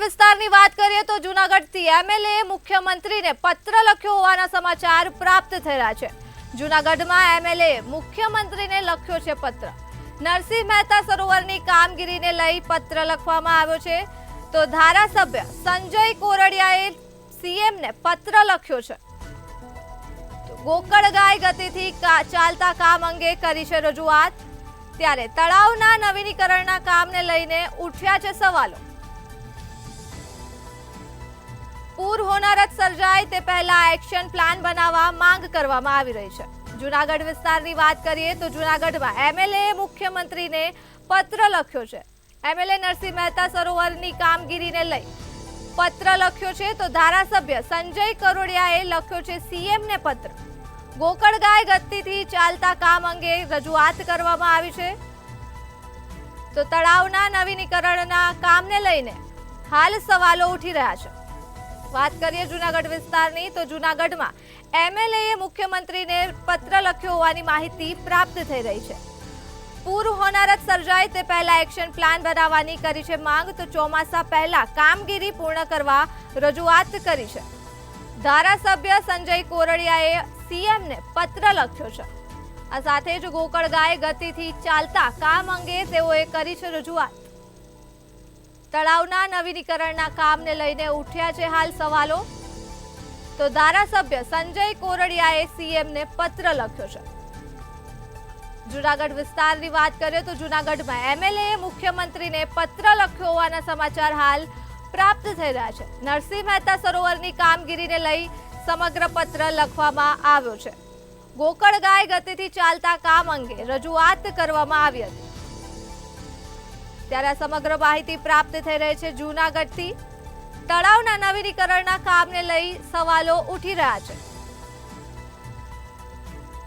જૂનાગઢ વિસ્તારની વાત કરીએ તો જૂનાગઢથી એમએલએ મુખ્યમંત્રીને પત્ર લખ્યો હોવાના સમાચાર પ્રાપ્ત થઈ રહ્યા છે। જૂનાગઢમાં એમએલએ મુખ્યમંત્રીને લખ્યો છે પત્ર। નરસિંહ મહેતા સરોવરની કામગીરીને લઈ પત્ર લખવામાં આવ્યો છે। તો ધારાસભ્ય સંજય કોરડિયાએ સીએમને પત્ર લખ્યો છે। ગોકળગાય ગતિથી ચાલતા કામ અંગે કરી છે રજૂઆત। ત્યારે તળાવના નવીનીકરણના કામને લઈને ઉઠ્યા છે સવાલો। પૂર હોનારત સર્જાય તે પહેલા એક્શન પ્લાન બનાવવા માંગ કરવામાં આવી રહી છે। જૂનાગઢ વિસ્તારની વાત કરીએ તો જૂનાગઢમાં એમએલએ મુખ્યમંત્રીને પત્ર લખ્યો છે। એમએલએ નરસિંહ મહેતા સરોવરની કામગીરીને લઈ પત્ર લખ્યો છે। તો ધારાસભ્ય સંજય કરોડિયાએ લખ્યો છે સીએમને પત્ર। ગોકળગાય ગતિથી ચાલતા કામ અંગે રજૂઆત કરવામાં આવી છે। તો તળાવના નવીનીકરણના કામને લઈને હાલ સવાલો ઉઠી રહ્યા છે। વાત કરીએ જૂનાગઢ વિસ્તારની તો જૂનાગઢમાં એમએલએ મુખ્યમંત્રીને પત્ર લખ્યો હોવાની માહિતી પ્રાપ્ત થઈ રહી છે। પૂર હોનારત સર્જાય તે પહેલા એક્શન પ્લાન બનાવવાની કરી છે માંગ। તો ચોમાસા પહેલા કામગીરી પૂર્ણ કરવા રજૂઆત કરી છે। ધારાસભ્ય સંજય કોરડિયાએ સીએમને પત્ર લખ્યો છે। આ સાથે જ ગોકળગાય ગતિથી ચાલતા કામ અંગે તેઓએ કરી છે રજૂઆત। તળાવના નવીનીકરણના કામને લઈને ઉઠ્યા છે હાલ સવાલો। તો ધારાસભ્ય સંજય કોરડિયાએ સીએમને પત્ર લખ્યો છે। જૂનાગઢ વિસ્તારની વાત કરીએ તો જૂનાગઢમાં એમએલએ મુખ્યમંત્રીને પત્ર લખ્યો હોવાના સમાચાર હાલ પ્રાપ્ત થઈ રહ્યા છે। નરસિંહ મહેતા સરોવરની કામગીરીને લઈ સમગ્ર પત્ર લખવામાં આવ્યો છે। ગોકળગાય ગતિથી ચાલતા કામ અંગે રજૂઆત કરવામાં આવી હતી। ત્યારે આ સમગ્ર માહિતી પ્રાપ્ત થઈ રહી છે જૂનાગઢથી। તળાવના નવીનીકરણના કામને લઈ સવાલો ઉઠી રહ્યા છે।